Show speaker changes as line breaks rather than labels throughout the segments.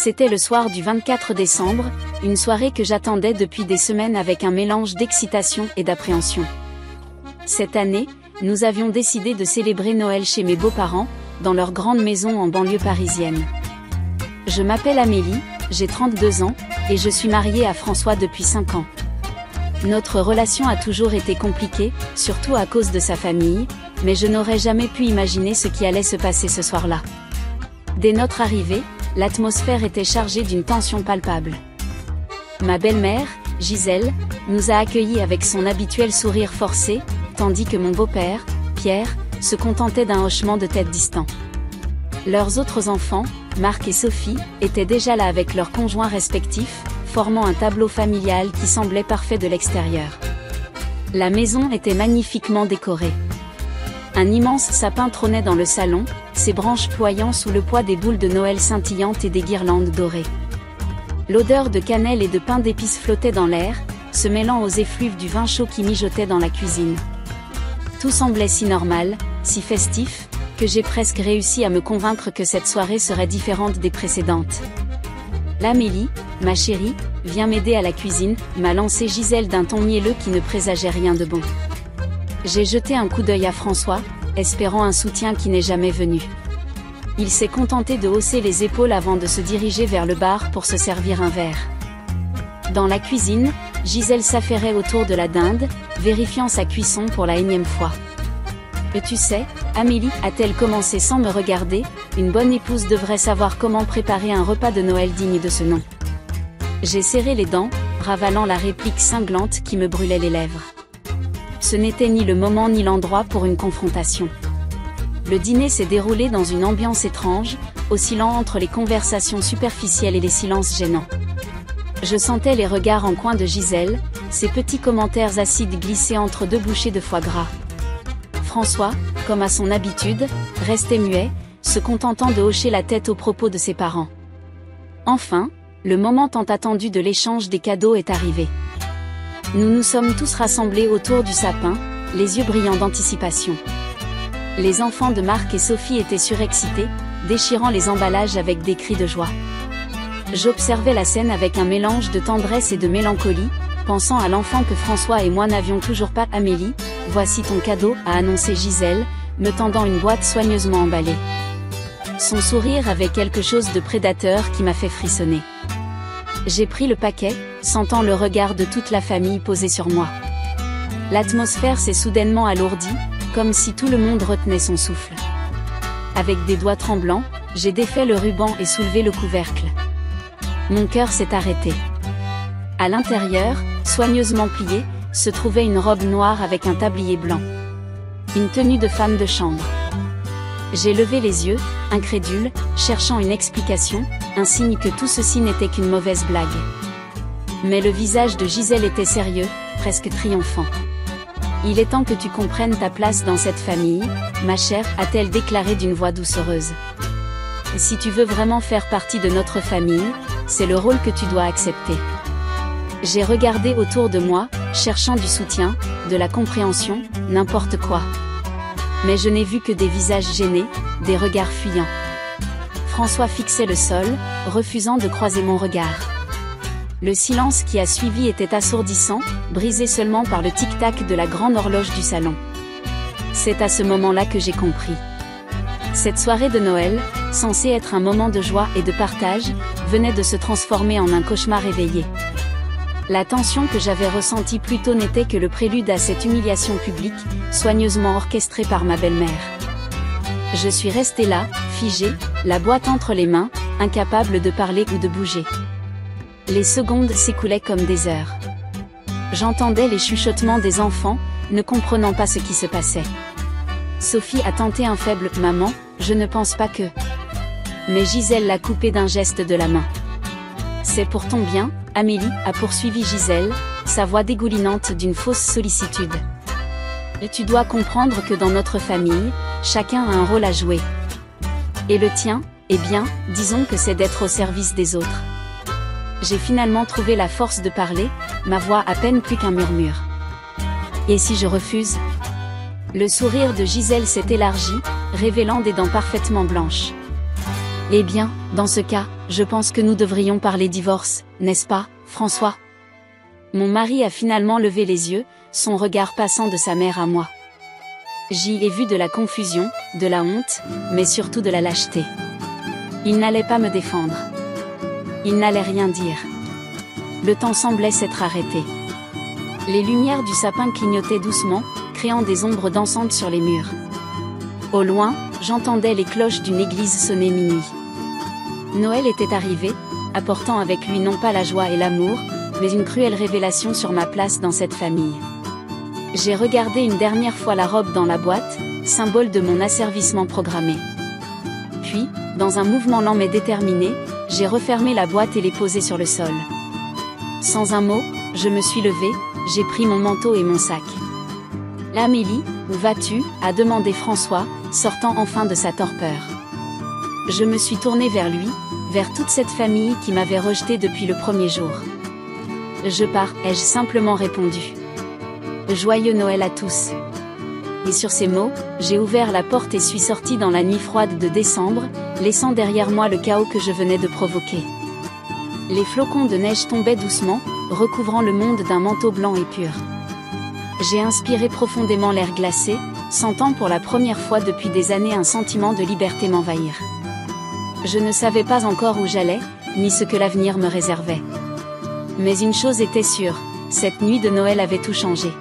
C'était le soir du 24 décembre, une soirée que j'attendais depuis des semaines avec un mélange d'excitation et d'appréhension. Cette année, nous avions décidé de célébrer Noël chez mes beaux-parents, dans leur grande maison en banlieue parisienne. Je m'appelle Amélie, j'ai 32 ans, et je suis mariée à François depuis 5 ans. Notre relation a toujours été compliquée, surtout à cause de sa famille, mais je n'aurais jamais pu imaginer ce qui allait se passer ce soir-là. Dès notre arrivée, l'atmosphère était chargée d'une tension palpable. Ma belle-mère, Gisèle, nous a accueillis avec son habituel sourire forcé, tandis que mon beau-père, Pierre, se contentait d'un hochement de tête distant. Leurs autres enfants, Marc et Sophie, étaient déjà là avec leurs conjoints respectifs, formant un tableau familial qui semblait parfait de l'extérieur. La maison était magnifiquement décorée. Un immense sapin trônait dans le salon, ses branches ployant sous le poids des boules de Noël scintillantes et des guirlandes dorées. L'odeur de cannelle et de pain d'épices flottait dans l'air, se mêlant aux effluves du vin chaud qui mijotait dans la cuisine. Tout semblait si normal, si festif, que j'ai presque réussi à me convaincre que cette soirée serait différente des précédentes. L'Amélie, ma chérie, viens m'aider à la cuisine, m'a lancé Gisèle d'un ton mielleux qui ne présageait rien de bon. J'ai jeté un coup d'œil à François, espérant un soutien qui n'est jamais venu. Il s'est contenté de hausser les épaules avant de se diriger vers le bar pour se servir un verre. Dans la cuisine, Gisèle s'affairait autour de la dinde, vérifiant sa cuisson pour la énième fois. Et tu sais, Amélie, a-t-elle commencé sans me regarder, une bonne épouse devrait savoir comment préparer un repas de Noël digne de ce nom. J'ai serré les dents, ravalant la réplique cinglante qui me brûlait les lèvres. Ce n'était ni le moment ni l'endroit pour une confrontation. Le dîner s'est déroulé dans une ambiance étrange, oscillant entre les conversations superficielles et les silences gênants. Je sentais les regards en coin de Gisèle, ses petits commentaires acides glisser entre deux bouchées de foie gras. François, comme à son habitude, restait muet, se contentant de hocher la tête aux propos de ses parents. Enfin, le moment tant attendu de l'échange des cadeaux est arrivé. Nous nous sommes tous rassemblés autour du sapin, les yeux brillants d'anticipation. Les enfants de Marc et Sophie étaient surexcités, déchirant les emballages avec des cris de joie. J'observais la scène avec un mélange de tendresse et de mélancolie, pensant à l'enfant que François et moi n'avions toujours pas. Amélie, voici ton cadeau, a annoncé Gisèle, me tendant une boîte soigneusement emballée. Son sourire avait quelque chose de prédateur qui m'a fait frissonner. J'ai pris le paquet, sentant le regard de toute la famille posé sur moi. L'atmosphère s'est soudainement alourdie, comme si tout le monde retenait son souffle. Avec des doigts tremblants, j'ai défait le ruban et soulevé le couvercle. Mon cœur s'est arrêté. À l'intérieur, soigneusement pliée, se trouvait une robe noire avec un tablier blanc. Une tenue de femme de chambre. J'ai levé les yeux, incrédule, cherchant une explication, un signe que tout ceci n'était qu'une mauvaise blague. Mais le visage de Gisèle était sérieux, presque triomphant. Il est temps que tu comprennes ta place dans cette famille, ma chère, a-t-elle déclaré d'une voix doucereuse. Si tu veux vraiment faire partie de notre famille, c'est le rôle que tu dois accepter. J'ai regardé autour de moi, cherchant du soutien, de la compréhension, n'importe quoi. Mais je n'ai vu que des visages gênés, des regards fuyants. François fixait le sol, refusant de croiser mon regard. Le silence qui a suivi était assourdissant, brisé seulement par le tic-tac de la grande horloge du salon. C'est à ce moment-là que j'ai compris. Cette soirée de Noël, censée être un moment de joie et de partage, venait de se transformer en un cauchemar éveillé. La tension que j'avais ressentie plus tôt n'était que le prélude à cette humiliation publique, soigneusement orchestrée par ma belle-mère. Je suis restée là, figée, la boîte entre les mains, incapable de parler ou de bouger. Les secondes s'écoulaient comme des heures. J'entendais les chuchotements des enfants, ne comprenant pas ce qui se passait. Sophie a tenté un faible « Maman, je ne pense pas que… » Mais Gisèle l'a coupé d'un geste de la main. « C'est pour ton bien, Amélie, a poursuivi Gisèle, sa voix dégoulinante d'une fausse sollicitude. Et tu dois comprendre que dans notre famille, chacun a un rôle à jouer. Et le tien, eh bien, disons que c'est d'être au service des autres. » J'ai finalement trouvé la force de parler, ma voix à peine plus qu'un murmure. « Et si je refuse ?» Le sourire de Gisèle s'est élargi, révélant des dents parfaitement blanches. « Eh bien, dans ce cas, je pense que nous devrions parler divorce, n'est-ce pas, François? Mon mari a finalement levé les yeux, son regard passant de sa mère à moi. J'y ai vu de la confusion, de la honte, mais surtout de la lâcheté. Il n'allait pas me défendre. Il n'allait rien dire. Le temps semblait s'être arrêté. Les lumières du sapin clignotaient doucement, créant des ombres dansantes sur les murs. Au loin, j'entendais les cloches d'une église sonner minuit. Noël était arrivé, apportant avec lui non pas la joie et l'amour, mais une cruelle révélation sur ma place dans cette famille. J'ai regardé une dernière fois la robe dans la boîte, symbole de mon asservissement programmé. Puis, dans un mouvement lent mais déterminé, j'ai refermé la boîte et l'ai posée sur le sol. Sans un mot, je me suis levée, j'ai pris mon manteau et mon sac. Amélie, où vas-tu? A demandé François, sortant enfin de sa torpeur. Je me suis tournée vers lui, vers toute cette famille qui m'avait rejetée depuis le premier jour. Je pars, ai-je simplement répondu. Joyeux Noël à tous. Et sur ces mots, j'ai ouvert la porte et suis sortie dans la nuit froide de décembre, laissant derrière moi le chaos que je venais de provoquer. Les flocons de neige tombaient doucement, recouvrant le monde d'un manteau blanc et pur. J'ai inspiré profondément l'air glacé, sentant pour la première fois depuis des années un sentiment de liberté m'envahir. Je ne savais pas encore où j'allais, ni ce que l'avenir me réservait. Mais une chose était sûre, cette nuit de Noël avait tout changé.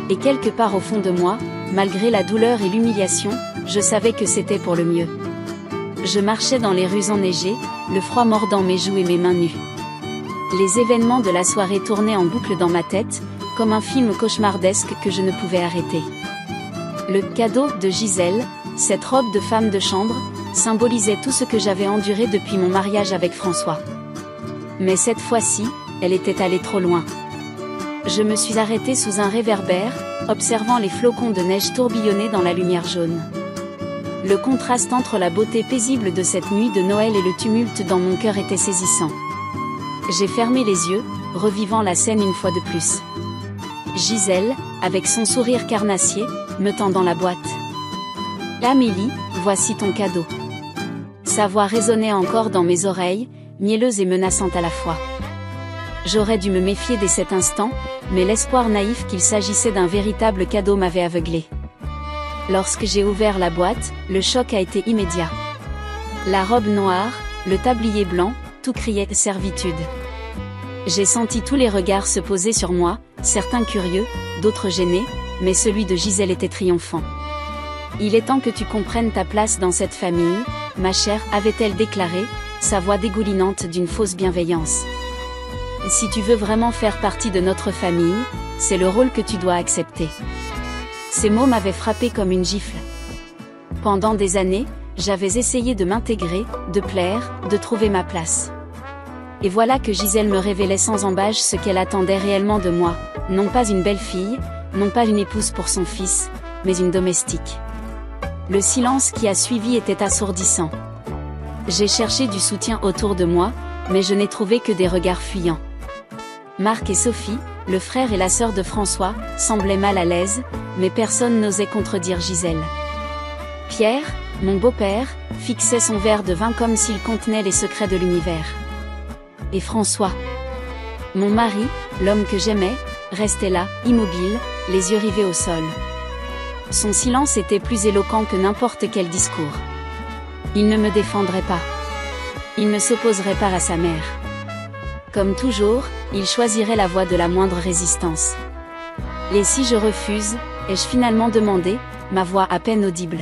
Et quelque part au fond de moi, malgré la douleur et l'humiliation, je savais que c'était pour le mieux. Je marchais dans les rues enneigées, le froid mordant mes joues et mes mains nues. Les événements de la soirée tournaient en boucle dans ma tête, comme un film cauchemardesque que je ne pouvais arrêter. Le cadeau de Gisèle, cette robe de femme de chambre, symbolisait tout ce que j'avais enduré depuis mon mariage avec François. Mais cette fois-ci, elle était allée trop loin. Je me suis arrêtée sous un réverbère, observant les flocons de neige tourbillonner dans la lumière jaune. Le contraste entre la beauté paisible de cette nuit de Noël et le tumulte dans mon cœur était saisissant. J'ai fermé les yeux, revivant la scène une fois de plus. Gisèle, avec son sourire carnassier, me tendant la boîte. Amélie, voici ton cadeau. Sa voix résonnait encore dans mes oreilles, mielleuse et menaçante à la fois. J'aurais dû me méfier dès cet instant, mais l'espoir naïf qu'il s'agissait d'un véritable cadeau m'avait aveuglé. Lorsque j'ai ouvert la boîte, le choc a été immédiat. La robe noire, le tablier blanc, tout criait servitude. J'ai senti tous les regards se poser sur moi, certains curieux, d'autres gênés, mais celui de Gisèle était triomphant. Il est temps que tu comprennes ta place dans cette famille, ma chère, avait-elle déclaré, sa voix dégoulinante d'une fausse bienveillance. Si tu veux vraiment faire partie de notre famille, c'est le rôle que tu dois accepter. Ces mots m'avaient frappé comme une gifle. Pendant des années, j'avais essayé de m'intégrer, de plaire, de trouver ma place. Et voilà que Gisèle me révélait sans embâche ce qu'elle attendait réellement de moi, non pas une belle-fille, non pas une épouse pour son fils, mais une domestique. Le silence qui a suivi était assourdissant. J'ai cherché du soutien autour de moi, mais je n'ai trouvé que des regards fuyants. Marc et Sophie, le frère et la sœur de François, semblaient mal à l'aise, mais personne n'osait contredire Gisèle. Pierre, mon beau-père, fixait son verre de vin comme s'il contenait les secrets de l'univers. Et François, mon mari, l'homme que j'aimais, restait là, immobile, les yeux rivés au sol. Son silence était plus éloquent que n'importe quel discours. Il ne me défendrait pas. Il ne s'opposerait pas à sa mère. Comme toujours, il choisirait la voie de la moindre résistance. Et si je refuse, ai-je finalement demandé, ma voix à peine audible.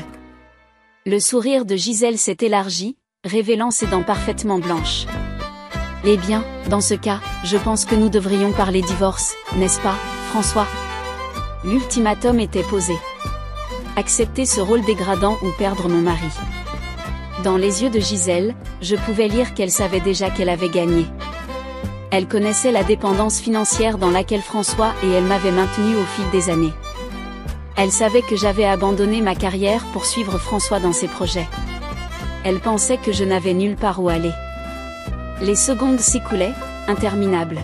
Le sourire de Gisèle s'est élargi, révélant ses dents parfaitement blanches. Eh bien, dans ce cas, je pense que nous devrions parler divorce, n'est-ce pas, François? L'ultimatum était posé. Accepter ce rôle dégradant ou perdre mon mari. Dans les yeux de Gisèle, je pouvais lire qu'elle savait déjà qu'elle avait gagné. Elle connaissait la dépendance financière dans laquelle François et elle m'avaient maintenue au fil des années. Elle savait que j'avais abandonné ma carrière pour suivre François dans ses projets. Elle pensait que je n'avais nulle part où aller. Les secondes s'écoulaient, interminables.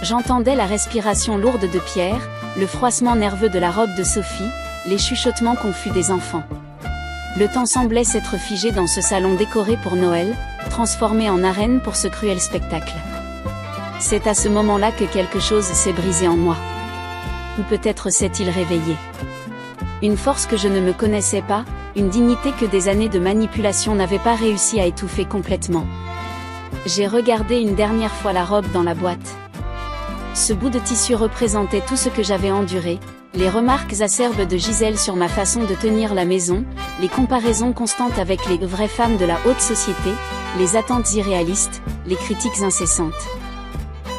J'entendais la respiration lourde de Pierre, le froissement nerveux de la robe de Sophie, les chuchotements confus des enfants. Le temps semblait s'être figé dans ce salon décoré pour Noël, transformé en arène pour ce cruel spectacle. C'est à ce moment-là que quelque chose s'est brisé en moi. Ou peut-être s'est-il réveillé. Une force que je ne me connaissais pas, une dignité que des années de manipulation n'avaient pas réussi à étouffer complètement. J'ai regardé une dernière fois la robe dans la boîte. Ce bout de tissu représentait tout ce que j'avais enduré, les remarques acerbes de Gisèle sur ma façon de tenir la maison, les comparaisons constantes avec les vraies femmes de la haute société, les attentes irréalistes, les critiques incessantes.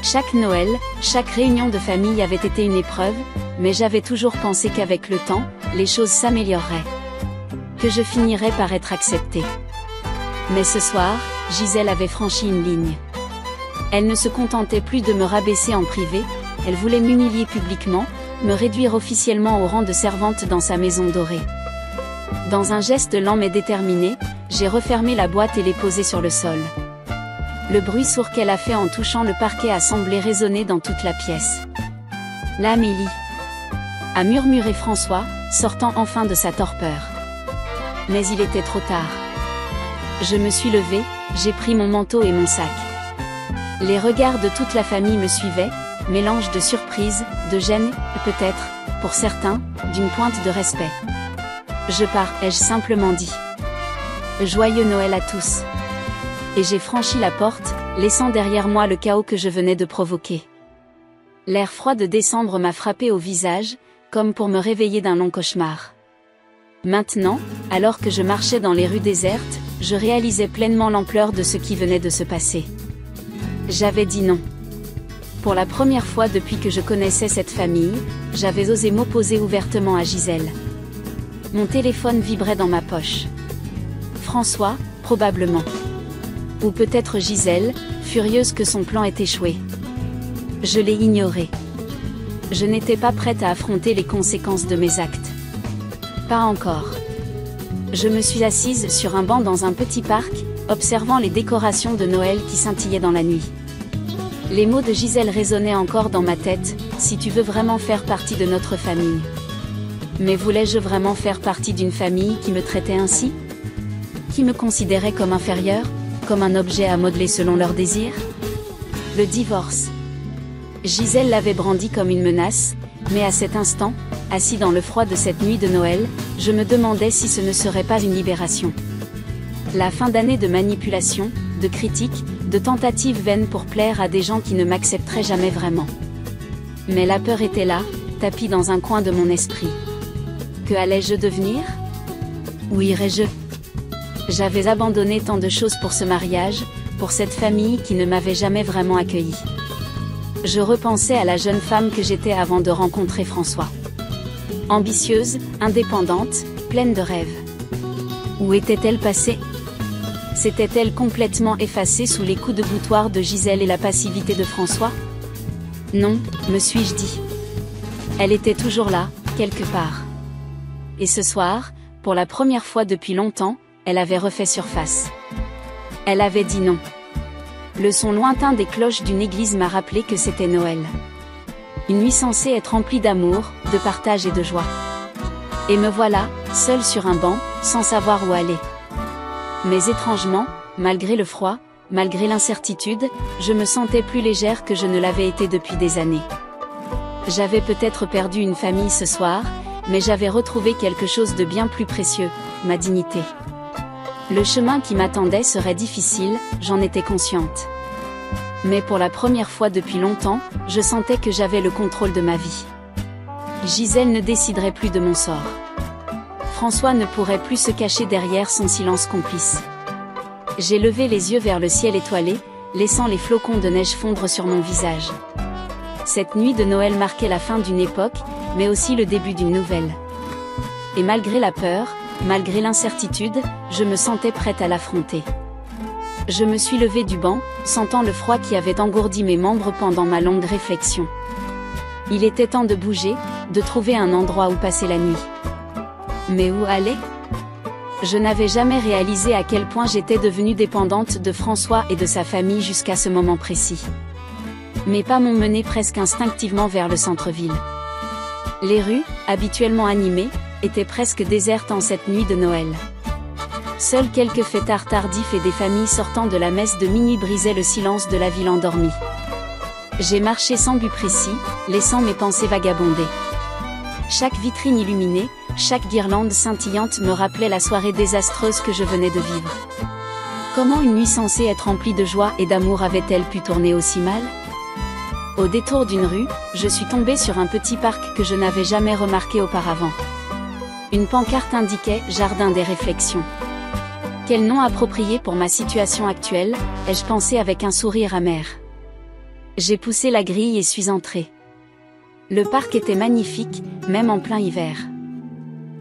Chaque Noël, chaque réunion de famille avait été une épreuve, mais j'avais toujours pensé qu'avec le temps, les choses s'amélioreraient. Que je finirais par être acceptée. Mais ce soir, Gisèle avait franchi une ligne. Elle ne se contentait plus de me rabaisser en privé, elle voulait m'humilier publiquement, me réduire officiellement au rang de servante dans sa maison dorée. Dans un geste lent mais déterminé, j'ai refermé la boîte et l'ai posée sur le sol. Le bruit sourd qu'elle a fait en touchant le parquet a semblé résonner dans toute la pièce. « L'Amélie !» a murmuré François, sortant enfin de sa torpeur. Mais il était trop tard. Je me suis levée, j'ai pris mon manteau et mon sac. Les regards de toute la famille me suivaient, mélange de surprise, de gêne, peut-être, pour certains, d'une pointe de respect. Je pars, ai-je simplement dit. Joyeux Noël à tous. Et j'ai franchi la porte, laissant derrière moi le chaos que je venais de provoquer. L'air froid de décembre m'a frappé au visage, comme pour me réveiller d'un long cauchemar. Maintenant, alors que je marchais dans les rues désertes, je réalisais pleinement l'ampleur de ce qui venait de se passer. J'avais dit non. Pour la première fois depuis que je connaissais cette famille, j'avais osé m'opposer ouvertement à Gisèle. Mon téléphone vibrait dans ma poche. François, probablement. Ou peut-être Gisèle, furieuse que son plan ait échoué. Je l'ai ignoré. Je n'étais pas prête à affronter les conséquences de mes actes. Pas encore. Je me suis assise sur un banc dans un petit parc, observant les décorations de Noël qui scintillaient dans la nuit. Les mots de Gisèle résonnaient encore dans ma tête, si tu veux vraiment faire partie de notre famille. Mais voulais-je vraiment faire partie d'une famille qui me traitait ainsi? Qui me considérait comme inférieure, comme un objet à modeler selon leurs désirs? Le divorce. Gisèle l'avait brandi comme une menace, mais à cet instant, assis dans le froid de cette nuit de Noël, je me demandais si ce ne serait pas une libération. La fin d'année de manipulation, de critiques, de tentatives vaines pour plaire à des gens qui ne m'accepteraient jamais vraiment. Mais la peur était là, tapie dans un coin de mon esprit. Que allais-je devenir? Où irais-je? J'avais abandonné tant de choses pour ce mariage, pour cette famille qui ne m'avait jamais vraiment accueillie. Je repensais à la jeune femme que j'étais avant de rencontrer François. Ambitieuse, indépendante, pleine de rêves. Où était-elle passée? S'était-elle complètement effacée sous les coups de boutoir de Gisèle et la passivité de François? Non, me suis-je dit. Elle était toujours là, quelque part. Et ce soir, pour la première fois depuis longtemps, elle avait refait surface. Elle avait dit non. Le son lointain des cloches d'une église m'a rappelé que c'était Noël. Une nuit censée être remplie d'amour, de partage et de joie. Et me voilà, seule sur un banc, sans savoir où aller. Mais étrangement, malgré le froid, malgré l'incertitude, je me sentais plus légère que je ne l'avais été depuis des années. J'avais peut-être perdu une famille ce soir, mais j'avais retrouvé quelque chose de bien plus précieux, ma dignité. Le chemin qui m'attendait serait difficile, j'en étais consciente. Mais pour la première fois depuis longtemps, je sentais que j'avais le contrôle de ma vie. Gisèle ne déciderait plus de mon sort. François ne pourrait plus se cacher derrière son silence complice. J'ai levé les yeux vers le ciel étoilé, laissant les flocons de neige fondre sur mon visage. Cette nuit de Noël marquait la fin d'une époque, mais aussi le début d'une nouvelle. Et malgré la peur, malgré l'incertitude, je me sentais prête à l'affronter. Je me suis levée du banc, sentant le froid qui avait engourdi mes membres pendant ma longue réflexion. Il était temps de bouger, de trouver un endroit où passer la nuit. Mais où aller? Je n'avais jamais réalisé à quel point j'étais devenue dépendante de François et de sa famille jusqu'à ce moment précis. Mes pas m'ont mené presque instinctivement vers le centre-ville. Les rues, habituellement animées, étaient presque désertes en cette nuit de Noël. Seuls quelques fêtards tardifs et des familles sortant de la messe de minuit brisaient le silence de la ville endormie. J'ai marché sans but précis, laissant mes pensées vagabonder. Chaque vitrine illuminée, chaque guirlande scintillante me rappelait la soirée désastreuse que je venais de vivre. Comment une nuit censée être remplie de joie et d'amour avait-elle pu tourner aussi mal ? Au détour d'une rue, je suis tombée sur un petit parc que je n'avais jamais remarqué auparavant. Une pancarte indiquait « Jardin des réflexions ». Quel nom approprié pour ma situation actuelle, ai-je pensé avec un sourire amer. J'ai poussé la grille et suis entrée. Le parc était magnifique, même en plein hiver.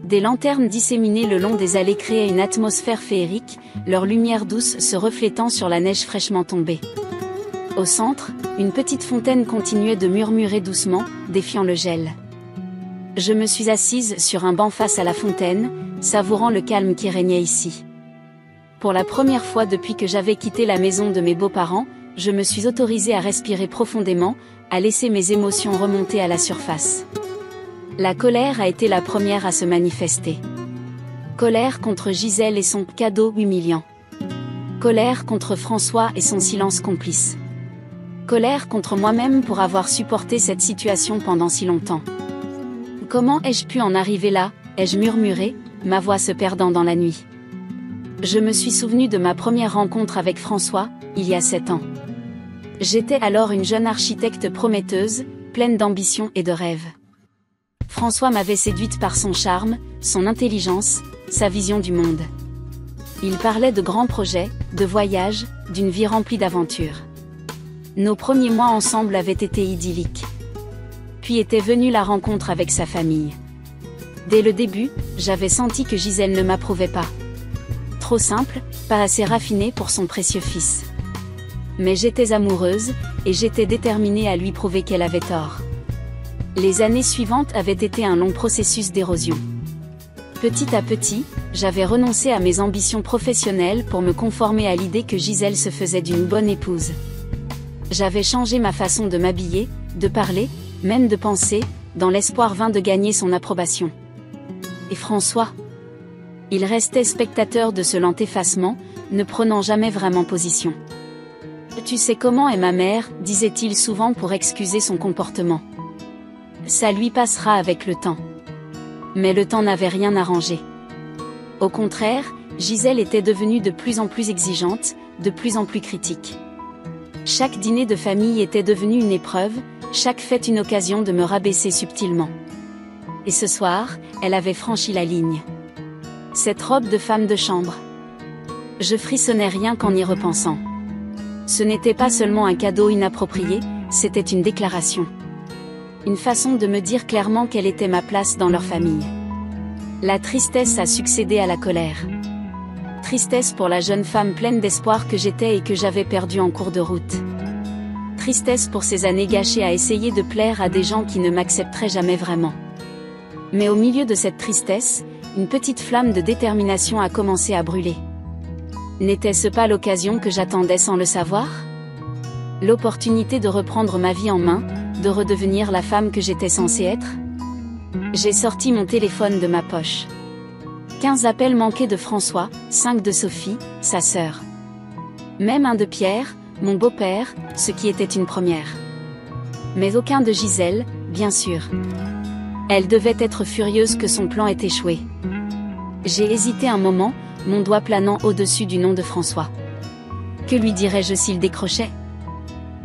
Des lanternes disséminées le long des allées créaient une atmosphère féerique, leur lumière douce se reflétant sur la neige fraîchement tombée. Au centre, une petite fontaine continuait de murmurer doucement, défiant le gel. Je me suis assise sur un banc face à la fontaine, savourant le calme qui régnait ici. Pour la première fois depuis que j'avais quitté la maison de mes beaux-parents, je me suis autorisée à respirer profondément, à laisser mes émotions remonter à la surface. La colère a été la première à se manifester. Colère contre Gisèle et son cadeau humiliant. Colère contre François et son silence complice. Colère contre moi-même pour avoir supporté cette situation pendant si longtemps. Comment ai-je pu en arriver là, ai-je murmuré, ma voix se perdant dans la nuit. Je me suis souvenu de ma première rencontre avec François, il y a 7 ans. J'étais alors une jeune architecte prometteuse, pleine d'ambition et de rêves. François m'avait séduite par son charme, son intelligence, sa vision du monde. Il parlait de grands projets, de voyages, d'une vie remplie d'aventures. Nos premiers mois ensemble avaient été idylliques. Puis était venue la rencontre avec sa famille. Dès le début, j'avais senti que Gisèle ne m'approuvait pas. Trop simple, pas assez raffinée pour son précieux fils. Mais j'étais amoureuse, et j'étais déterminée à lui prouver qu'elle avait tort. Les années suivantes avaient été un long processus d'érosion. Petit à petit, j'avais renoncé à mes ambitions professionnelles pour me conformer à l'idée que Gisèle se faisait d'une bonne épouse. J'avais changé ma façon de m'habiller, de parler, même de penser, dans l'espoir vain de gagner son approbation. Et François ? Il restait spectateur de ce lent effacement, ne prenant jamais vraiment position. « Tu sais comment est ma mère », disait-il souvent pour excuser son comportement. Ça lui passera avec le temps. Mais le temps n'avait rien arrangé. Au contraire, Gisèle était devenue de plus en plus exigeante, de plus en plus critique. Chaque dîner de famille était devenu une épreuve, chaque fête une occasion de me rabaisser subtilement. Et ce soir, elle avait franchi la ligne. Cette robe de femme de chambre. Je frissonnais rien qu'en y repensant. Ce n'était pas seulement un cadeau inapproprié, c'était une déclaration. Une façon de me dire clairement quelle était ma place dans leur famille. La tristesse a succédé à la colère. Tristesse pour la jeune femme pleine d'espoir que j'étais et que j'avais perdue en cours de route. Tristesse pour ces années gâchées à essayer de plaire à des gens qui ne m'accepteraient jamais vraiment. Mais au milieu de cette tristesse, une petite flamme de détermination a commencé à brûler. N'était-ce pas l'occasion que j'attendais sans le savoir ? L'opportunité de reprendre ma vie en main, de redevenir la femme que j'étais censée être ? J'ai sorti mon téléphone de ma poche. 15 appels manqués de François, 5 de Sophie, sa sœur. Même un de Pierre, mon beau-père, ce qui était une première. Mais aucun de Gisèle, bien sûr. Elle devait être furieuse que son plan ait échoué. J'ai hésité un moment, mon doigt planant au-dessus du nom de François. Que lui dirais-je s'il décrochait ?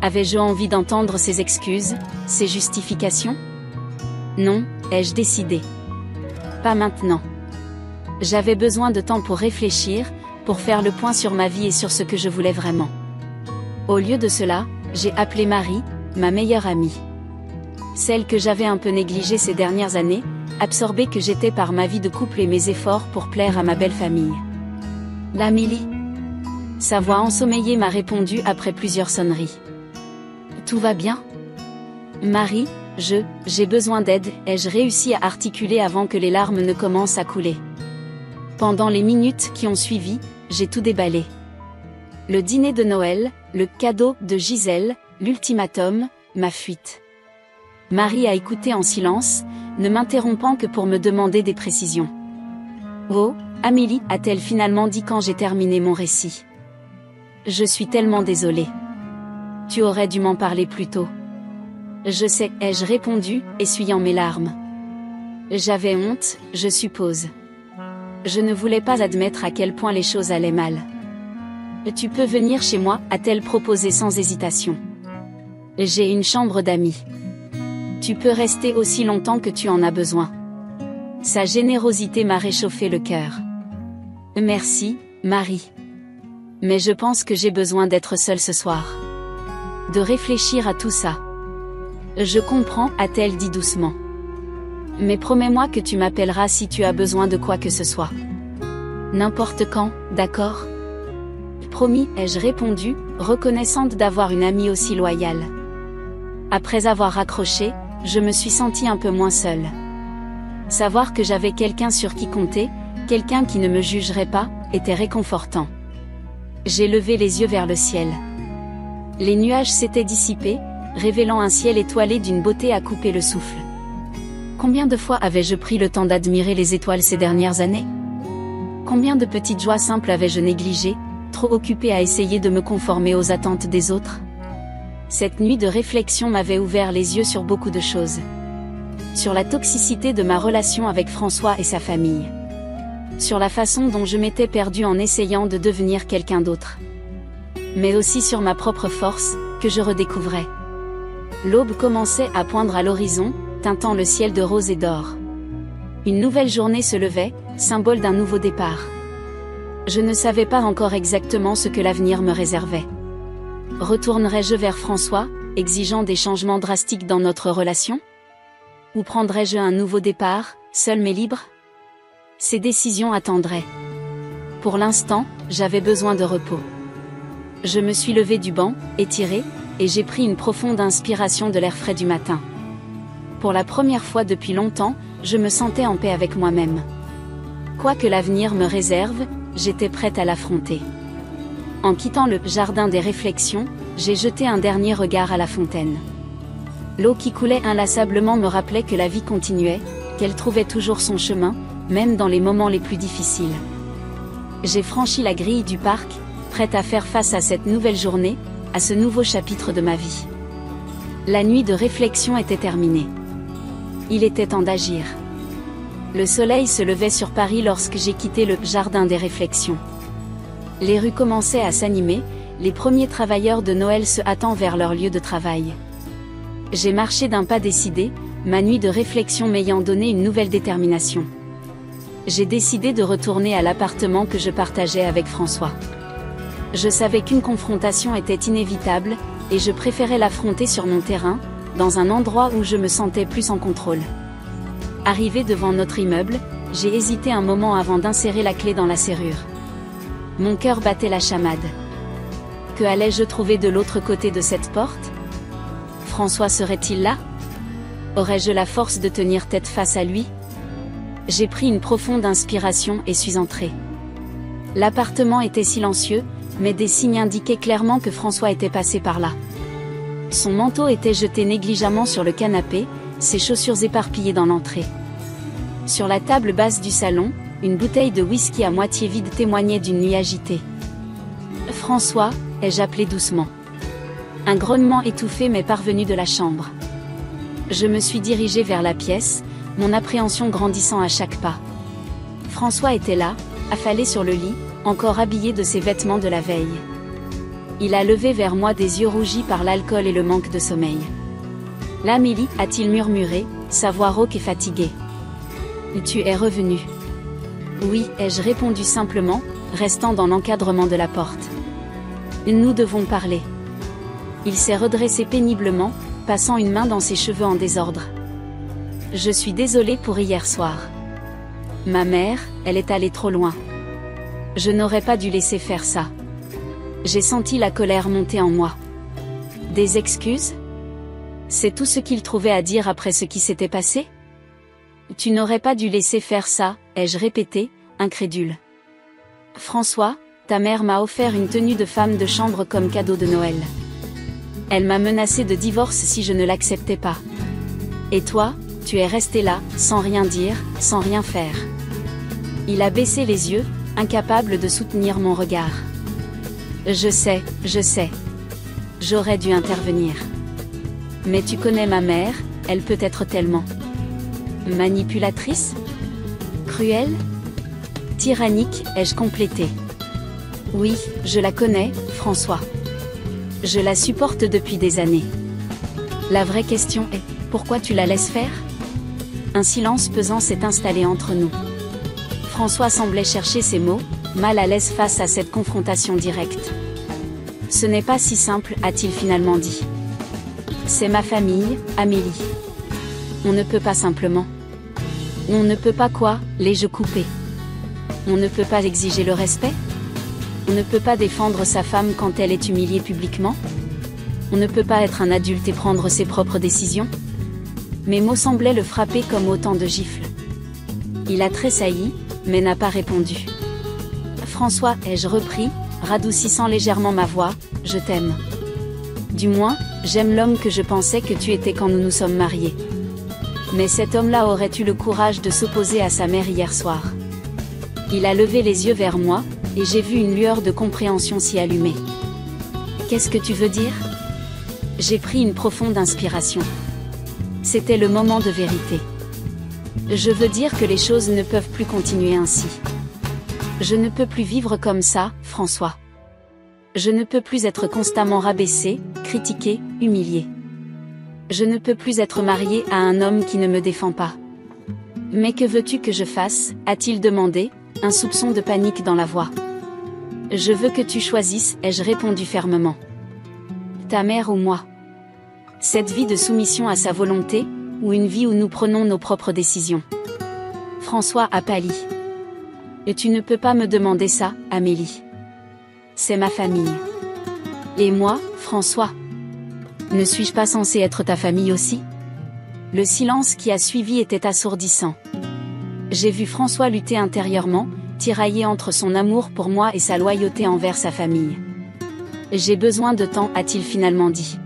Avais-je envie d'entendre ses excuses, ses justifications ? Non, ai-je décidé. Pas maintenant. J'avais besoin de temps pour réfléchir, pour faire le point sur ma vie et sur ce que je voulais vraiment. Au lieu de cela, j'ai appelé Marie, ma meilleure amie. Celle que j'avais un peu négligée ces dernières années, absorbée que j'étais par ma vie de couple et mes efforts pour plaire à ma belle famille. L'Amélie. Sa voix ensommeillée m'a répondu après plusieurs sonneries. Tout va bien ? Marie, j'ai besoin d'aide, ai-je réussi à articuler avant que les larmes ne commencent à couler. Pendant les minutes qui ont suivi, j'ai tout déballé. Le dîner de Noël, le cadeau de Gisèle, l'ultimatum, ma fuite. Marie a écouté en silence, ne m'interrompant que pour me demander des précisions. Oh, Amélie, a-t-elle finalement dit quand j'ai terminé mon récit. Je suis tellement désolée. Tu aurais dû m'en parler plus tôt. Je sais, ai-je répondu, essuyant mes larmes. J'avais honte, je suppose. Je ne voulais pas admettre à quel point les choses allaient mal. Tu peux venir chez moi, a-t-elle proposé sans hésitation. J'ai une chambre d'amis. Tu peux rester aussi longtemps que tu en as besoin. Sa générosité m'a réchauffé le cœur. Merci, Marie. Mais je pense que j'ai besoin d'être seule ce soir. De réfléchir à tout ça. Je comprends, a-t-elle dit doucement. Mais promets-moi que tu m'appelleras si tu as besoin de quoi que ce soit. N'importe quand, d'accord ? Promis, ai-je répondu, reconnaissante d'avoir une amie aussi loyale. Après avoir raccroché, je me suis sentie un peu moins seule. Savoir que j'avais quelqu'un sur qui compter, quelqu'un qui ne me jugerait pas, était réconfortant. J'ai levé les yeux vers le ciel. Les nuages s'étaient dissipés, révélant un ciel étoilé d'une beauté à couper le souffle. Combien de fois avais-je pris le temps d'admirer les étoiles ces dernières années ? Combien de petites joies simples avais-je négligées, trop occupée à essayer de me conformer aux attentes des autres ? Cette nuit de réflexion m'avait ouvert les yeux sur beaucoup de choses. Sur la toxicité de ma relation avec François et sa famille. Sur la façon dont je m'étais perdue en essayant de devenir quelqu'un d'autre. Mais aussi sur ma propre force, que je redécouvrais. L'aube commençait à poindre à l'horizon, teintant le ciel de rose et d'or. Une nouvelle journée se levait, symbole d'un nouveau départ. Je ne savais pas encore exactement ce que l'avenir me réservait. Retournerais-je vers François, exigeant des changements drastiques dans notre relation ? Ou prendrais-je un nouveau départ, seul mais libre ? Ces décisions attendraient. Pour l'instant, j'avais besoin de repos. Je me suis levée du banc, étirée, et j'ai pris une profonde inspiration de l'air frais du matin. Pour la première fois depuis longtemps, je me sentais en paix avec moi-même. Quoi que l'avenir me réserve, j'étais prête à l'affronter. En quittant le jardin des réflexions, j'ai jeté un dernier regard à la fontaine. L'eau qui coulait inlassablement me rappelait que la vie continuait, qu'elle trouvait toujours son chemin, même dans les moments les plus difficiles. J'ai franchi la grille du parc, prête à faire face à cette nouvelle journée, à ce nouveau chapitre de ma vie. La nuit de réflexion était terminée. Il était temps d'agir. Le soleil se levait sur Paris lorsque j'ai quitté le jardin des réflexions. Les rues commençaient à s'animer, les premiers travailleurs de Noël se hâtant vers leur lieu de travail. J'ai marché d'un pas décidé, ma nuit de réflexion m'ayant donné une nouvelle détermination. J'ai décidé de retourner à l'appartement que je partageais avec François. Je savais qu'une confrontation était inévitable, et je préférais l'affronter sur mon terrain, dans un endroit où je me sentais plus en contrôle. Arrivé devant notre immeuble, j'ai hésité un moment avant d'insérer la clé dans la serrure. Mon cœur battait la chamade. Que allais-je trouver de l'autre côté de cette porte ? François serait-il là ? Aurais-je la force de tenir tête face à lui ? J'ai pris une profonde inspiration et suis entrée. L'appartement était silencieux, mais des signes indiquaient clairement que François était passé par là. Son manteau était jeté négligemment sur le canapé, ses chaussures éparpillées dans l'entrée. Sur la table basse du salon, une bouteille de whisky à moitié vide témoignait d'une nuit agitée. « François » ai-je appelé doucement. Un grognement étouffé m'est parvenu de la chambre. Je me suis dirigée vers la pièce, mon appréhension grandissant à chaque pas. François était là, affalé sur le lit, encore habillé de ses vêtements de la veille. Il a levé vers moi des yeux rougis par l'alcool et le manque de sommeil. « L'Amélie » a-t-il murmuré, sa voix rauque et fatiguée. « Tu es revenue. » « Oui » ai-je répondu simplement, restant dans l'encadrement de la porte. « Nous devons parler. » Il s'est redressé péniblement, passant une main dans ses cheveux en désordre. « Je suis désolée pour hier soir. Ma mère, elle est allée trop loin. Je n'aurais pas dû laisser faire ça. » J'ai senti la colère monter en moi. « Des excuses ? C'est tout ce qu'il trouvait à dire après ce qui s'était passé ? Tu n'aurais pas dû laisser faire ça, ai-je répété, incrédule. François, ta mère m'a offert une tenue de femme de chambre comme cadeau de Noël. Elle m'a menacé de divorce si je ne l'acceptais pas. Et toi, tu es resté là, sans rien dire, sans rien faire. Il a baissé les yeux, incapable de soutenir mon regard. Je sais. J'aurais dû intervenir. Mais tu connais ma mère, elle peut être tellement manipulatrice, cruelle, tyrannique, ai-je complété. Oui, je la connais, François. Je la supporte depuis des années. La vraie question est, pourquoi tu la laisses faire? Un silence pesant s'est installé entre nous. François semblait chercher ses mots, mal à l'aise face à cette confrontation directe. Ce n'est pas si simple, a-t-il finalement dit. C'est ma famille, Amélie. On ne peut pas simplement. On ne peut pas quoi, l'ai-je coupé? On ne peut pas exiger le respect? On ne peut pas défendre sa femme quand elle est humiliée publiquement? On ne peut pas être un adulte et prendre ses propres décisions? Mes mots semblaient le frapper comme autant de gifles. Il a tressailli, mais n'a pas répondu. François, ai-je repris, radoucissant légèrement ma voix, je t'aime. Du moins, j'aime l'homme que je pensais que tu étais quand nous nous sommes mariés. Mais cet homme-là aurait eu le courage de s'opposer à sa mère hier soir. Il a levé les yeux vers moi, et j'ai vu une lueur de compréhension s'y allumer. Qu'est-ce que tu veux dire? J'ai pris une profonde inspiration. C'était le moment de vérité. Je veux dire que les choses ne peuvent plus continuer ainsi. Je ne peux plus vivre comme ça, François. Je ne peux plus être constamment rabaissé, critiqué, humilié. Je ne peux plus être marié à un homme qui ne me défend pas. Mais que veux-tu que je fasse, a-t-il demandé, un soupçon de panique dans la voix. Je veux que tu choisisses, ai-je répondu fermement. Ta mère ou moi? Cette vie de soumission à sa volonté, ou une vie où nous prenons nos propres décisions? François a pâli. Et tu ne peux pas me demander ça, Amélie. C'est ma famille. Et moi, François? Ne suis-je pas censé être ta famille aussi? Le silence qui a suivi était assourdissant. J'ai vu François lutter intérieurement, tiraillé entre son amour pour moi et sa loyauté envers sa famille. J'ai besoin de temps, a-t-il finalement dit.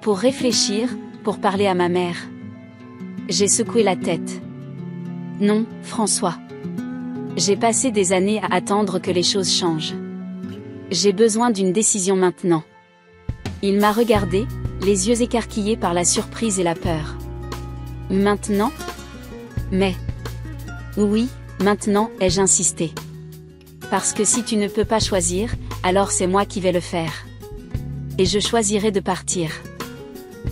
Pour réfléchir, pour parler à ma mère. J'ai secoué la tête. Non, François. J'ai passé des années à attendre que les choses changent. J'ai besoin d'une décision maintenant. Il m'a regardé, les yeux écarquillés par la surprise et la peur. Maintenant? Mais... Oui, maintenant, ai-je insisté. Parce que si tu ne peux pas choisir, alors c'est moi qui vais le faire. Et je choisirai de partir.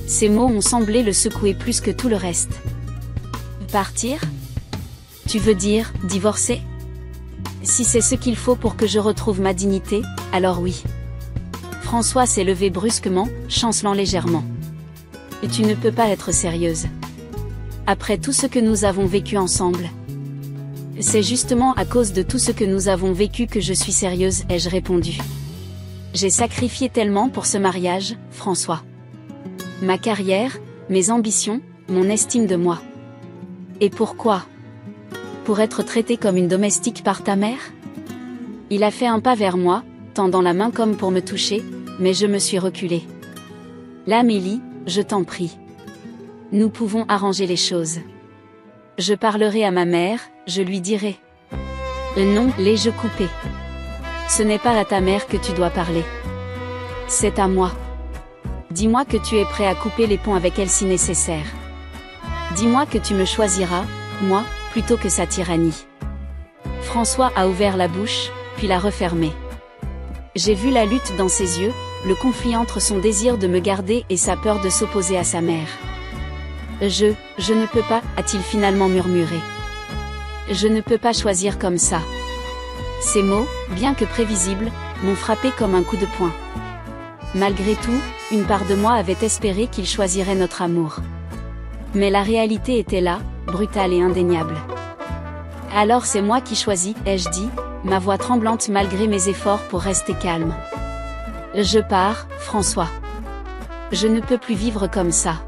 Ces mots ont semblé le secouer plus que tout le reste. Partir? Tu veux dire, divorcer? Si c'est ce qu'il faut pour que je retrouve ma dignité, alors oui. François s'est levé brusquement, chancelant légèrement. Et tu ne peux pas être sérieuse. Après tout ce que nous avons vécu ensemble. C'est justement à cause de tout ce que nous avons vécu que je suis sérieuse, ai-je répondu. J'ai sacrifié tellement pour ce mariage, François. Ma carrière, mes ambitions, mon estime de moi. Et pourquoi? Pour être traitée comme une domestique par ta mère? Il a fait un pas vers moi, tendant la main comme pour me toucher, mais je me suis reculée. Là, Amélie, je t'en prie. Nous pouvons arranger les choses. Je parlerai à ma mère, je lui dirai. Non, l'ai-je coupé. Ce n'est pas à ta mère que tu dois parler. C'est à moi. Dis-moi que tu es prêt à couper les ponts avec elle si nécessaire. Dis-moi que tu me choisiras, moi, plutôt que sa tyrannie. François a ouvert la bouche, puis l'a refermée. J'ai vu la lutte dans ses yeux, le conflit entre son désir de me garder et sa peur de s'opposer à sa mère. Je ne peux pas, a-t-il finalement murmuré. Je ne peux pas choisir comme ça. Ces mots, bien que prévisibles, m'ont frappé comme un coup de poing. Malgré tout, une part de moi avait espéré qu'il choisirait notre amour. Mais la réalité était là, brutale et indéniable. Alors c'est moi qui choisis, ai-je dit, ma voix tremblante malgré mes efforts pour rester calme. Je pars, François. Je ne peux plus vivre comme ça.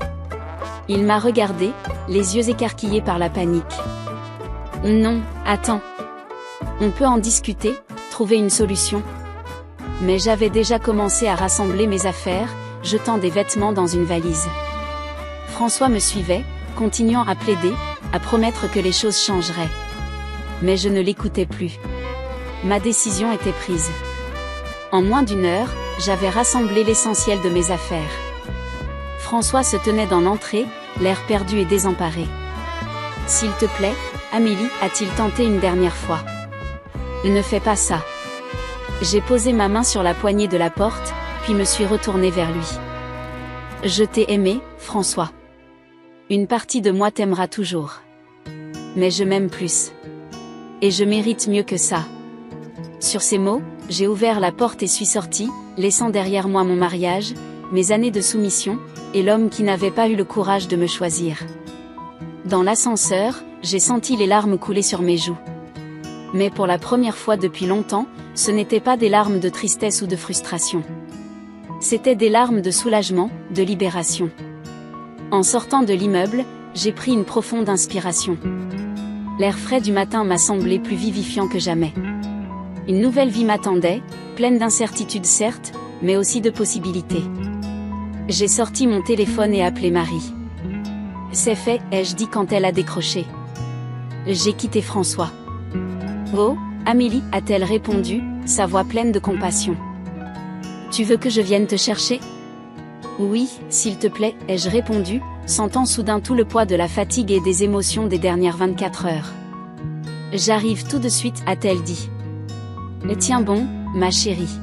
Il m'a regardé, les yeux écarquillés par la panique. Non, attends. On peut en discuter, trouver une solution. Mais j'avais déjà commencé à rassembler mes affaires, jetant des vêtements dans une valise. François me suivait, continuant à plaider, à promettre que les choses changeraient. Mais je ne l'écoutais plus. Ma décision était prise. En moins d'une heure, j'avais rassemblé l'essentiel de mes affaires. François se tenait dans l'entrée, l'air perdu et désemparé. « S'il te plaît, Amélie, a-t-il tenté une dernière fois. Ne fais pas ça. » J'ai posé ma main sur la poignée de la porte, puis me suis retournée vers lui. « Je t'ai aimé, François. Une partie de moi t'aimera toujours. Mais je m'aime plus. Et je mérite mieux que ça. » Sur ces mots, j'ai ouvert la porte et suis sortie, laissant derrière moi mon mariage, mes années de soumission, et l'homme qui n'avait pas eu le courage de me choisir. Dans l'ascenseur, j'ai senti les larmes couler sur mes joues. Mais pour la première fois depuis longtemps, ce n'étaient pas des larmes de tristesse ou de frustration. C'étaient des larmes de soulagement, de libération. En sortant de l'immeuble, j'ai pris une profonde inspiration. L'air frais du matin m'a semblé plus vivifiant que jamais. Une nouvelle vie m'attendait, pleine d'incertitudes certes, mais aussi de possibilités. J'ai sorti mon téléphone et appelé Marie. « C'est fait », ai-je dit quand elle a décroché. J'ai quitté François. « Oh, Amélie », a-t-elle répondu, sa voix pleine de compassion. « Tu veux que je vienne te chercher ?»« Oui, s'il te plaît », ai-je répondu, sentant soudain tout le poids de la fatigue et des émotions des dernières 24 heures. « J'arrive tout de suite », a-t-elle dit. « Tiens bon, ma chérie.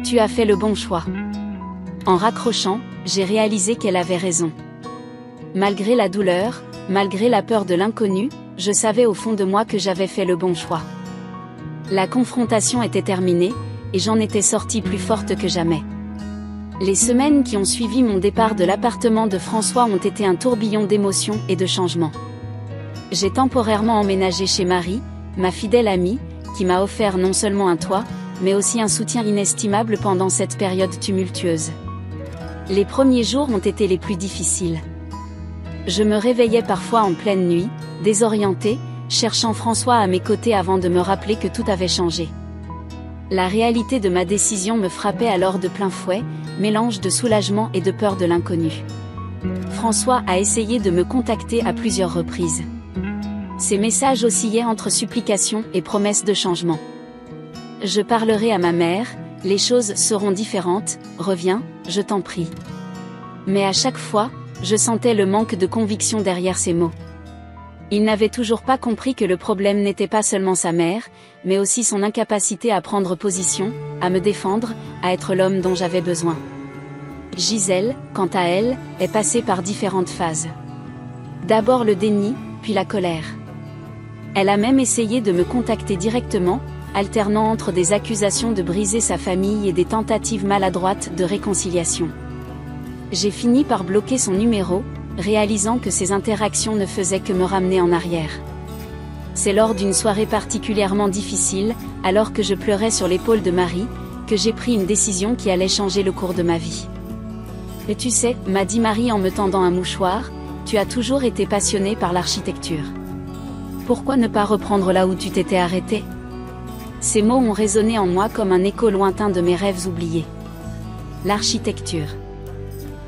Tu as fait le bon choix. » En raccrochant, j'ai réalisé qu'elle avait raison. Malgré la douleur, malgré la peur de l'inconnu, je savais au fond de moi que j'avais fait le bon choix. La confrontation était terminée, et j'en étais sortie plus forte que jamais. Les semaines qui ont suivi mon départ de l'appartement de François ont été un tourbillon d'émotions et de changements. J'ai temporairement emménagé chez Marie, ma fidèle amie, qui m'a offert non seulement un toit, mais aussi un soutien inestimable pendant cette période tumultueuse. Les premiers jours ont été les plus difficiles. Je me réveillais parfois en pleine nuit, désorientée, cherchant François à mes côtés avant de me rappeler que tout avait changé. La réalité de ma décision me frappait alors de plein fouet, mélange de soulagement et de peur de l'inconnu. François a essayé de me contacter à plusieurs reprises. Ses messages oscillaient entre supplications et promesses de changement. « Je parlerai à ma mère, les choses seront différentes, reviens, je t'en prie. » Mais à chaque fois, je sentais le manque de conviction derrière ces mots. Il n'avait toujours pas compris que le problème n'était pas seulement sa mère, mais aussi son incapacité à prendre position, à me défendre, à être l'homme dont j'avais besoin. Gisèle, quant à elle, est passée par différentes phases. D'abord le déni, puis la colère. Elle a même essayé de me contacter directement, alternant entre des accusations de briser sa famille et des tentatives maladroites de réconciliation. J'ai fini par bloquer son numéro, réalisant que ces interactions ne faisaient que me ramener en arrière. C'est lors d'une soirée particulièrement difficile, alors que je pleurais sur l'épaule de Marie, que j'ai pris une décision qui allait changer le cours de ma vie. « Et tu sais », m'a dit Marie en me tendant un mouchoir, « tu as toujours été passionnée par l'architecture. Pourquoi ne pas reprendre là où tu t'étais arrêtée ?» Ces mots ont résonné en moi comme un écho lointain de mes rêves oubliés. L'architecture.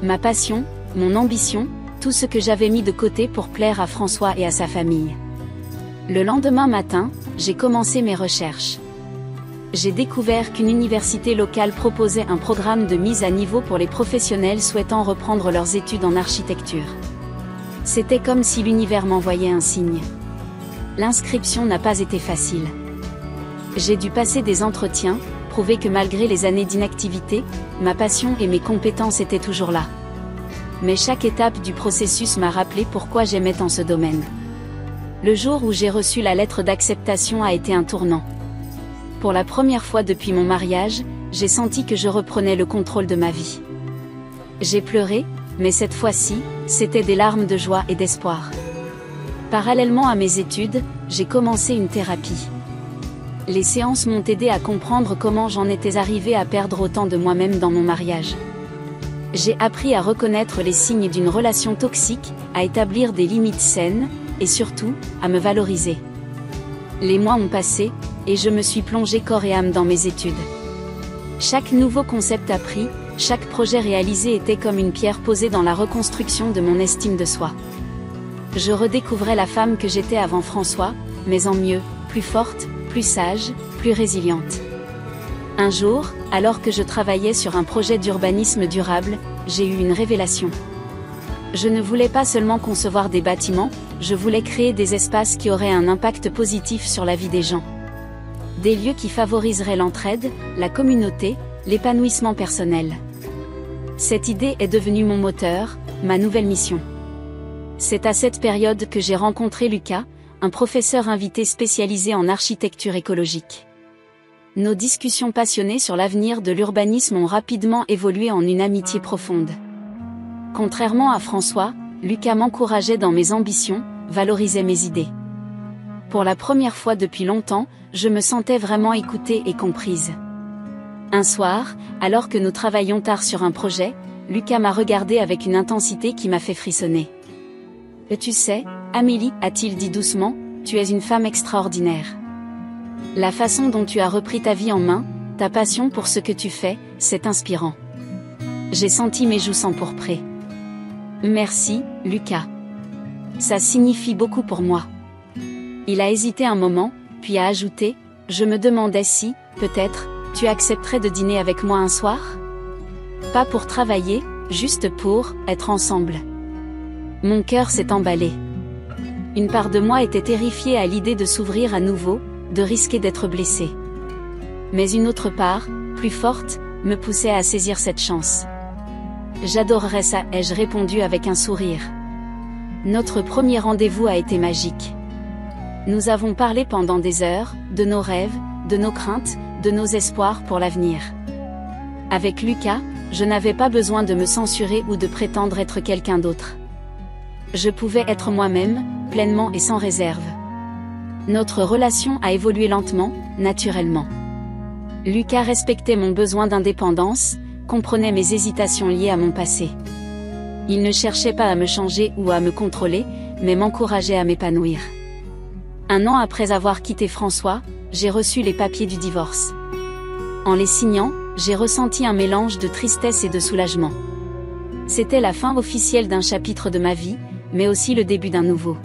Ma passion, mon ambition, tout ce que j'avais mis de côté pour plaire à François et à sa famille. Le lendemain matin, j'ai commencé mes recherches. J'ai découvert qu'une université locale proposait un programme de mise à niveau pour les professionnels souhaitant reprendre leurs études en architecture. C'était comme si l'univers m'envoyait un signe. L'inscription n'a pas été facile. J'ai dû passer des entretiens, prouver que malgré les années d'inactivité, ma passion et mes compétences étaient toujours là. Mais chaque étape du processus m'a rappelé pourquoi j'aimais tant ce domaine. Le jour où j'ai reçu la lettre d'acceptation a été un tournant. Pour la première fois depuis mon mariage, j'ai senti que je reprenais le contrôle de ma vie. J'ai pleuré, mais cette fois-ci, c'était des larmes de joie et d'espoir. Parallèlement à mes études, j'ai commencé une thérapie. Les séances m'ont aidé à comprendre comment j'en étais arrivée à perdre autant de moi-même dans mon mariage. J'ai appris à reconnaître les signes d'une relation toxique, à établir des limites saines, et surtout, à me valoriser. Les mois ont passé, et je me suis plongée corps et âme dans mes études. Chaque nouveau concept appris, chaque projet réalisé était comme une pierre posée dans la reconstruction de mon estime de soi. Je redécouvrais la femme que j'étais avant François, mais en mieux, plus forte, plus sage, plus résiliente. Un jour, alors que je travaillais sur un projet d'urbanisme durable, j'ai eu une révélation. Je ne voulais pas seulement concevoir des bâtiments, je voulais créer des espaces qui auraient un impact positif sur la vie des gens. Des lieux qui favoriseraient l'entraide, la communauté, l'épanouissement personnel. Cette idée est devenue mon moteur, ma nouvelle mission. C'est à cette période que j'ai rencontré Lucas, un professeur invité spécialisé en architecture écologique. Nos discussions passionnées sur l'avenir de l'urbanisme ont rapidement évolué en une amitié profonde. Contrairement à François, Lucas m'encourageait dans mes ambitions, valorisait mes idées. Pour la première fois depuis longtemps, je me sentais vraiment écoutée et comprise. Un soir, alors que nous travaillions tard sur un projet, Lucas m'a regardée avec une intensité qui m'a fait frissonner. « Tu sais, Amélie, a-t-il dit doucement, tu es une femme extraordinaire. La façon dont tu as repris ta vie en main, ta passion pour ce que tu fais, c'est inspirant. » J'ai senti mes joues s'empourprer. « Merci, Lucas. Ça signifie beaucoup pour moi. » Il a hésité un moment, puis a ajouté, « Je me demandais si, peut-être, tu accepterais de dîner avec moi un soir ? Pas pour travailler, juste pour être ensemble. » Mon cœur s'est emballé. Une part de moi était terrifiée à l'idée de s'ouvrir à nouveau, de risquer d'être blessée. Mais une autre part, plus forte, me poussait à saisir cette chance. « J'adorerais ça », ai-je répondu avec un sourire. Notre premier rendez-vous a été magique. Nous avons parlé pendant des heures, de nos rêves, de nos craintes, de nos espoirs pour l'avenir. Avec Lucas, je n'avais pas besoin de me censurer ou de prétendre être quelqu'un d'autre. Je pouvais être moi-même, pleinement et sans réserve. Notre relation a évolué lentement, naturellement. Lucas respectait mon besoin d'indépendance, comprenait mes hésitations liées à mon passé. Il ne cherchait pas à me changer ou à me contrôler, mais m'encourageait à m'épanouir. Un an après avoir quitté François, j'ai reçu les papiers du divorce. En les signant, j'ai ressenti un mélange de tristesse et de soulagement. C'était la fin officielle d'un chapitre de ma vie, mais aussi le début d'un nouveau.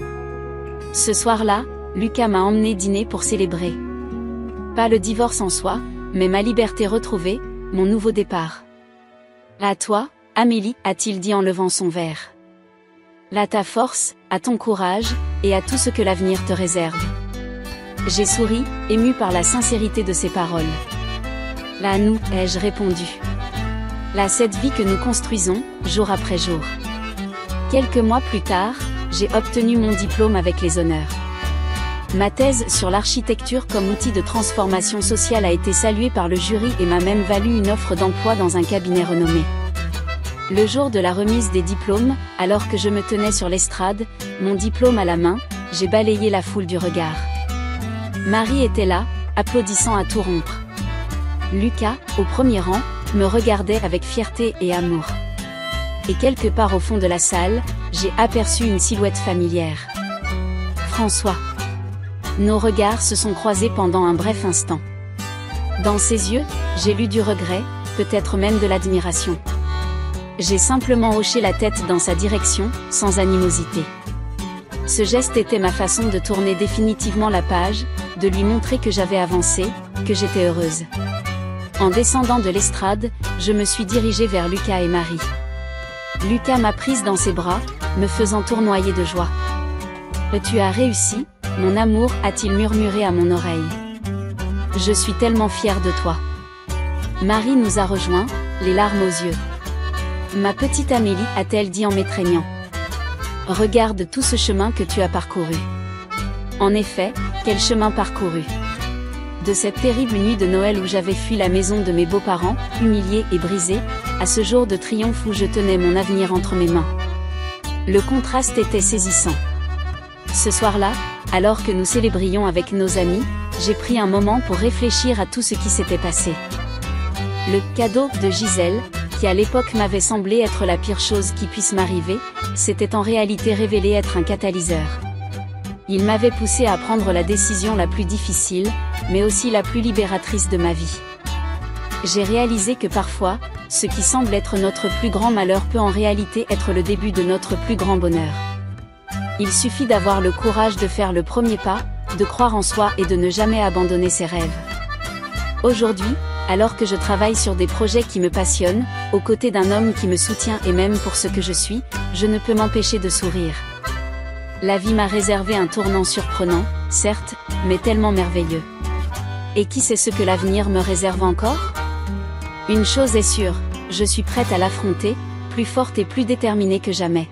Ce soir-là, Lucas m'a emmené dîner pour célébrer. Pas le divorce en soi, mais ma liberté retrouvée, mon nouveau départ. « À toi, Amélie », a-t-il dit en levant son verre. « À ta force, à ton courage, et à tout ce que l'avenir te réserve. » J'ai souri, ému par la sincérité de ses paroles. « À nous », ai-je répondu. « À cette vie que nous construisons, jour après jour. » Quelques mois plus tard, j'ai obtenu mon diplôme avec les honneurs. Ma thèse sur l'architecture comme outil de transformation sociale a été saluée par le jury et m'a même valu une offre d'emploi dans un cabinet renommé. Le jour de la remise des diplômes, alors que je me tenais sur l'estrade, mon diplôme à la main, j'ai balayé la foule du regard. Marie était là, applaudissant à tout rompre. Lucas, au premier rang, me regardait avec fierté et amour. Et quelque part au fond de la salle, j'ai aperçu une silhouette familière. François. Nos regards se sont croisés pendant un bref instant. Dans ses yeux, j'ai lu du regret, peut-être même de l'admiration. J'ai simplement hoché la tête dans sa direction, sans animosité. Ce geste était ma façon de tourner définitivement la page, de lui montrer que j'avais avancé, que j'étais heureuse. En descendant de l'estrade, je me suis dirigée vers Lucas et Marie. Lucas m'a prise dans ses bras, me faisant tournoyer de joie. « Tu as réussi, mon amour », a-t-il murmuré à mon oreille. « Je suis tellement fière de toi. » Marie nous a rejoints, les larmes aux yeux. « Ma petite Amélie », a-t-elle dit en m'étreignant. « Regarde tout ce chemin que tu as parcouru. » En effet, quel chemin parcouru. De cette terrible nuit de Noël où j'avais fui la maison de mes beaux-parents, humiliée et brisée, à ce jour de triomphe où je tenais mon avenir entre mes mains. Le contraste était saisissant. Ce soir-là, alors que nous célébrions avec nos amis, j'ai pris un moment pour réfléchir à tout ce qui s'était passé. Le cadeau de Gisèle, qui à l'époque m'avait semblé être la pire chose qui puisse m'arriver, s'était en réalité révélé être un catalyseur. Il m'avait poussé à prendre la décision la plus difficile, mais aussi la plus libératrice de ma vie. J'ai réalisé que parfois, ce qui semble être notre plus grand malheur peut en réalité être le début de notre plus grand bonheur. Il suffit d'avoir le courage de faire le premier pas, de croire en soi et de ne jamais abandonner ses rêves. Aujourd'hui, alors que je travaille sur des projets qui me passionnent, aux côtés d'un homme qui me soutient et m'aime pour ce que je suis, je ne peux m'empêcher de sourire. La vie m'a réservé un tournant surprenant, certes, mais tellement merveilleux. Et qui sait ce que l'avenir me réserve encore? Une chose est sûre, je suis prête à l'affronter, plus forte et plus déterminée que jamais.